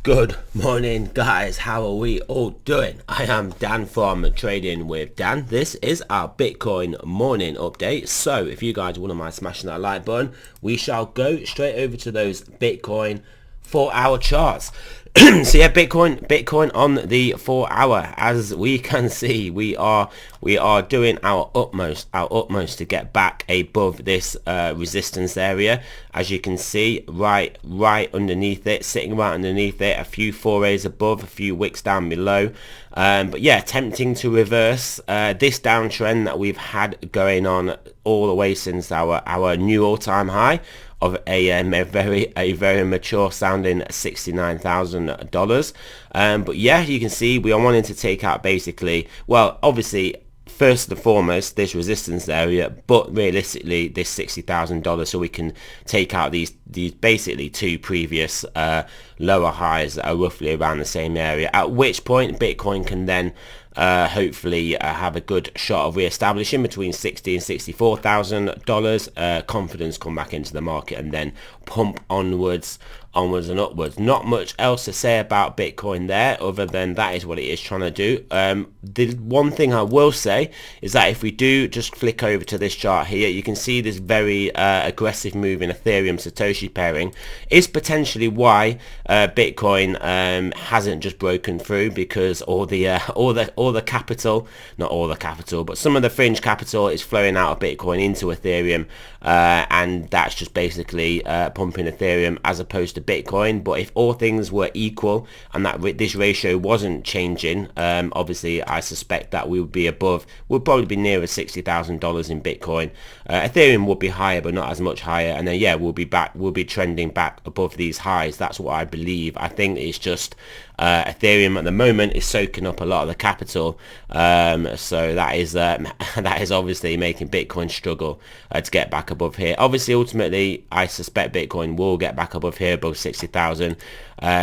Good morning, guys. How are we all doing? I am Dan from Trading with Dan. This is our Bitcoin morning update. So if you guys wouldn't mind smashing that like button, we shall go straight over to those Bitcoin 4-hour charts. So yeah, Bitcoin on the 4-hour. As we can see, we are doing our utmost to get back above this resistance area. As you can see, right underneath it, sitting right underneath it, a few forays above, a few wicks down below. But yeah, attempting to reverse this downtrend that we've had going on all the way since our new all-time high of a very mature sounding $69,000. But yeah, you can see we are wanting to take out basically, well, obviously first and foremost this resistance area, but realistically this $60,000, so we can take out these basically two previous lower highs that are roughly around the same area, at which point Bitcoin can then hopefully have a good shot of re-establishing between $60,000 and $64,000. Confidence come back into the market and then pump onwards and upwards. Not much else to say about Bitcoin there, other than that is what it is trying to do. The one thing I will say is that if we do just flick over to this chart here, you can see this very aggressive move in Ethereum Satoshi pairing is potentially why Bitcoin hasn't just broken through, because all the capital, not all the capital, but some of the fringe capital is flowing out of Bitcoin into Ethereum, and that's just basically pumping Ethereum as opposed to Bitcoin. But if all things were equal and that this ratio wasn't changing, obviously I suspect that we would be above, we'll probably be nearer $60,000 in Bitcoin. Ethereum would be higher, but not as much higher, and then yeah, we'll be trending back above these highs. That's what I believe. I think it's just Ethereum at the moment is soaking up a lot of the capital, so that is obviously making Bitcoin struggle to get back above here. Obviously ultimately I suspect Bitcoin will get back above here, above 60,000.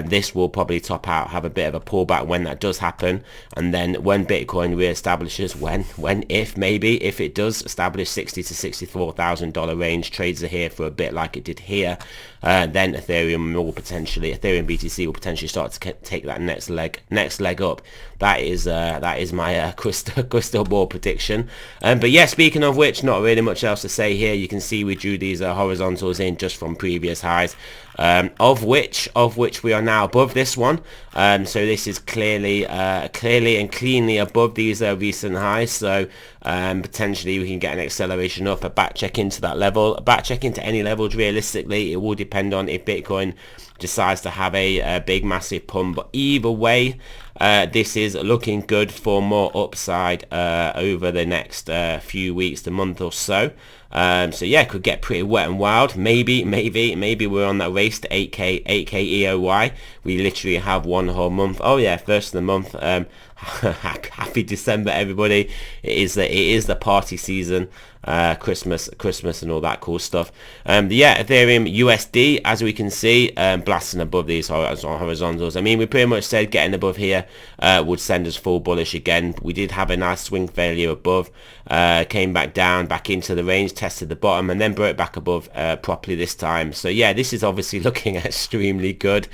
This will probably top out, have a bit of a pullback when that does happen, and then when Bitcoin re-establishes, if it does establish $60,000 to $64,000 range, trades are here for a bit like it did here, then Ethereum BTC will potentially start to take that next leg up. That is my crystal ball prediction. But yeah, speaking of which, not really much else to say here. You can see we drew these horizontals in just from previous highs, of which we are now above this one. So this is clearly and cleanly above these recent highs. So potentially we can get an acceleration up, a back check into that level, a back check into any levels. Realistically, it will depend on if Bitcoin decides to have a big massive pump, but either way, this is looking good for more upside over the next few weeks to month or so. So yeah, it could get pretty wet and wild. Maybe we're on that race to 8k EOY. We literally have one whole month. Oh yeah, first of the month. Happy December, everybody. It is the party season, Christmas and all that cool stuff. Yeah, Ethereum USD, as we can see, blasting above these horizontals. I mean, we pretty much said getting above here would send us full bullish again. We did have a nice swing failure above, came back down, back into the range, tested the bottom, and then broke back above properly this time. So yeah, this is obviously looking extremely good.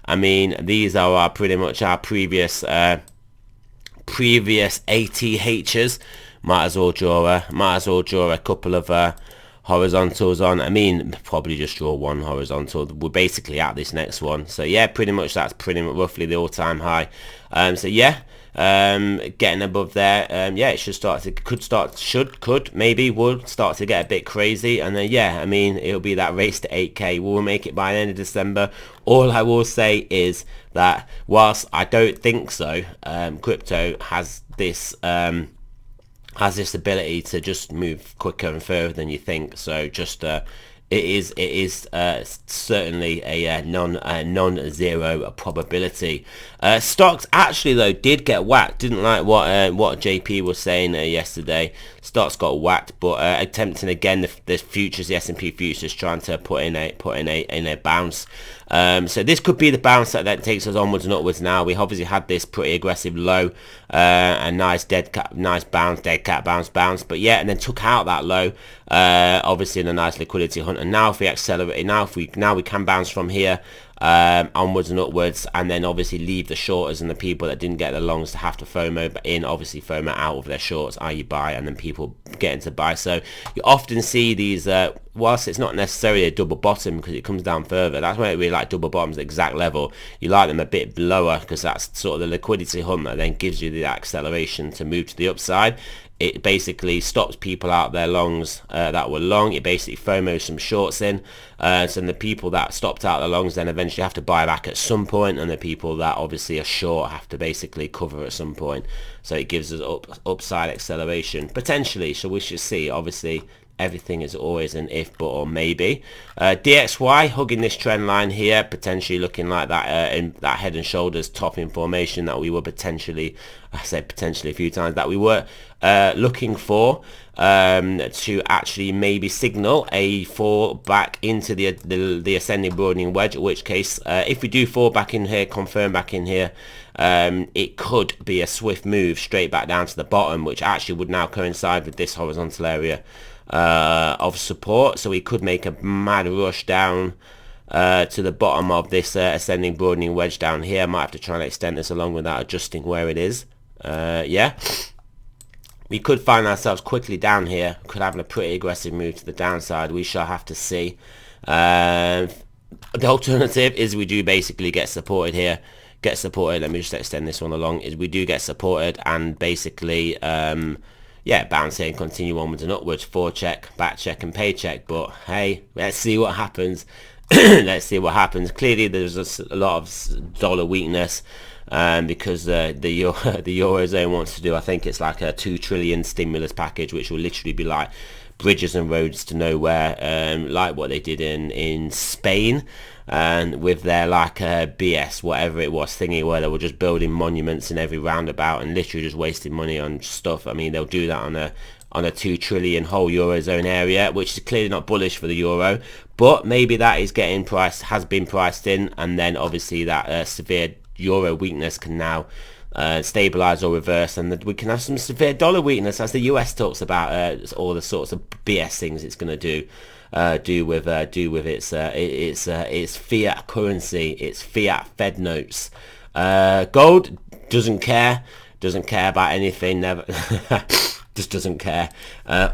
I mean, these are pretty much our previous ATHs. Might as well draw a couple of horizontals on. I mean, probably just draw one horizontal. We're basically at this next one. So yeah, pretty much that's roughly the all-time high. So yeah, getting above there, yeah, it should start to would start to get a bit crazy, and then yeah, I mean, it'll be that race to 8k. Will we make it by the end of December? All I will say is that whilst I don't think so, crypto has this ability to just move quicker and further than you think. So just it is certainly a non-zero probability. Stocks actually though did get whacked. Didn't like what JP was saying yesterday. Stocks got whacked, but attempting again the futures, the S&P futures, trying to put in a bounce. So this could be the bounce that takes us onwards and upwards. Now we obviously had this pretty aggressive low, a nice dead cat bounce, but yeah, and then took out that low, obviously in a nice liquidity hunt. And now if we accelerate, now we can bounce from here. onwards and upwards, and then obviously leave the shorters and the people that didn't get the longs to have to FOMO in, obviously FOMO out of their shorts, i.e. buy, and then people get into buy. So you often see these, whilst it's not necessarily a double bottom because it comes down further, that's why I really like double bottoms, the exact level. You like them a bit lower because that's sort of the liquidity hunt that then gives you the acceleration to move to the upside. It basically stops people out their longs that were long. It basically FOMOs some shorts in. So the people that stopped out the longs then eventually have to buy back at some point, and the people that obviously are short have to basically cover at some point. So it gives us upside acceleration potentially. So we should see. Obviously everything is always an if, but, or maybe. DXY hugging this trend line here, potentially looking like that in that head and shoulders top in formation that we were potentially, I said potentially a few times, that we were looking for to actually maybe signal a fall back into the ascending broadening wedge, in which case if we do fall back in here, confirm back in here, it could be a swift move straight back down to the bottom, which actually would now coincide with this horizontal area of support. So we could make a mad rush down to the bottom of this ascending broadening wedge down here. I might have to try and extend this along without adjusting where it is. Yeah, we could find ourselves quickly down here, could have a pretty aggressive move to the downside. We shall have to see. The alternative is we do basically get supported here, let me just extend this one along, is we do get supported and basically yeah, bounce here and continue onwards and upwards, forecheck, back check and paycheck. But hey, let's see what happens. Let's see what happens. Clearly there's a lot of dollar weakness because the Eurozone wants to do, I think it's like a 2 trillion stimulus package, which will literally be like bridges and roads to nowhere, like what they did in Spain, and with their like BS whatever it was thingy, where they were just building monuments in every roundabout and literally just wasting money on stuff. I mean, they'll do that on a 2 trillion whole Eurozone area, which is clearly not bullish for the euro, but maybe that is getting priced, has been priced in, and then obviously that severe euro weakness can now stabilize or reverse, and that we can have some severe dollar weakness, as the US talks about all the sorts of BS things it's going to do with its fiat currency, its fiat Fed notes. Gold doesn't care about anything, never. Just doesn't care.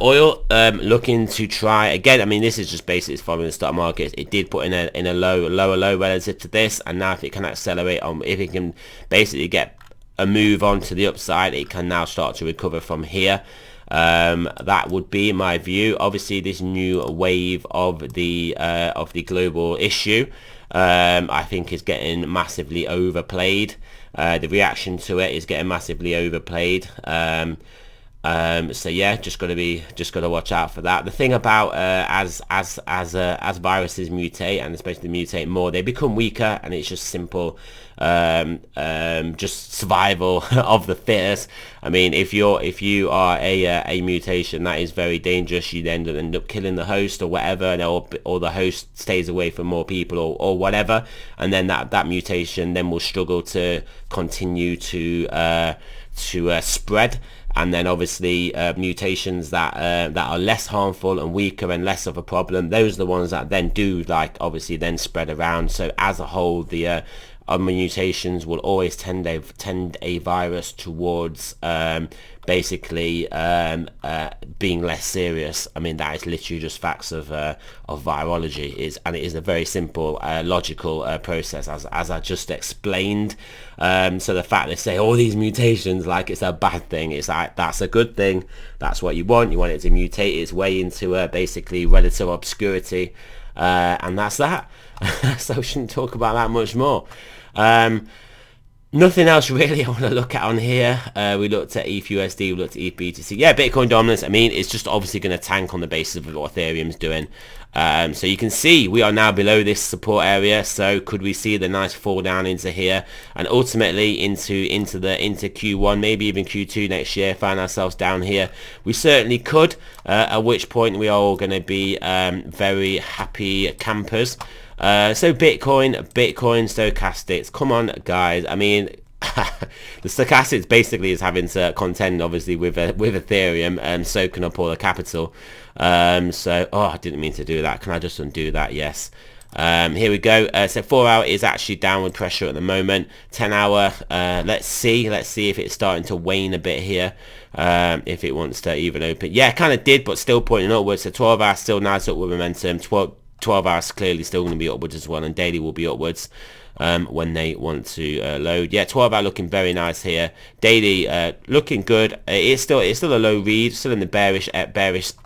Oil looking to try again. I mean, this is just basically following the stock market. It did put in a lower low relative to this, and now if it can accelerate on, if it can basically get a move on to the upside, it can now start to recover from here. That would be my view. Obviously, this new wave of the global issue, I think, is getting massively overplayed. The reaction to it is getting massively overplayed. So yeah, just gotta watch out for that. The thing about as viruses mutate, and especially mutate more, they become weaker, and it's just simple just survival of the fittest. I mean, if you are a mutation, that is very dangerous. You then end up killing the host or whatever, and or the host stays away from more people or whatever, and then that mutation then will struggle to continue to spread. And then obviously mutations that are less harmful and weaker and less of a problem, those are the ones that then do, like, obviously then spread around. So as a whole, the mutations will always tend a virus towards basically being less serious. I mean, that is literally just facts of virology, and it is a very simple logical process, as I just explained. So the fact they say all these mutations like it's a bad thing, it's like, that's a good thing. That's what you want it to mutate its way into basically relative obscurity, and that's that. So we shouldn't talk about that much more. Nothing else really I want to look at on here. We looked at ETHUSD, we looked at ETHBTC. Yeah, Bitcoin dominance. I mean, it's just obviously going to tank on the basis of what Ethereum's doing. So you can see we are now below this support area. So could we see the nice fall down into here and ultimately into Q1, maybe even Q2 next year, find ourselves down here? We certainly could. At which point we are all going to be very happy campers. So Bitcoin stochastics, come on guys. I mean, the stochastics basically is having to contend obviously with Ethereum and soaking up all the capital. So I didn't mean to do that. Can I just undo that? Yes. Here we go. So 4 hour is actually downward pressure at the moment. 10 hour, let's see if it's starting to wane a bit here. If it wants to even open, yeah, it kind of did, but still pointing upwards. So 12 hours still nice upward momentum. 12 hours clearly still going to be upwards as well, and daily will be upwards when they want to load. Yeah, 12 hour looking very nice here. Daily looking good. It's still a low read, still in the bearish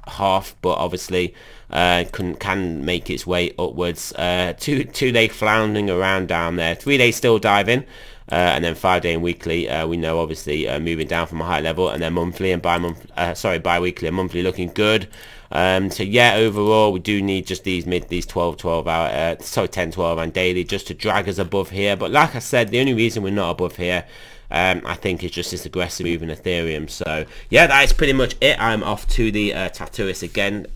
half, but obviously can make its way upwards. 2 day floundering around down there. 3 days still diving. And then 5 day and weekly, we know obviously moving down from a high level, and then monthly and bi-weekly and monthly looking good. So yeah, overall we do need just these 12 hour, 10, 12 and daily just to drag us above here. But like I said, the only reason we're not above here, I think it's just this aggressive move in Ethereum. So yeah, that is pretty much it. I'm off to the tattooist again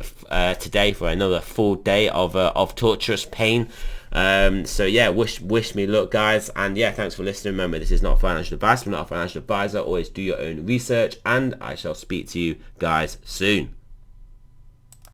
today for another full day of torturous pain. So yeah, wish me luck, guys, and yeah, thanks for listening. Remember, this is not financial advice. I'm not a financial advisor. Always do your own research, and I shall speak to you guys soon.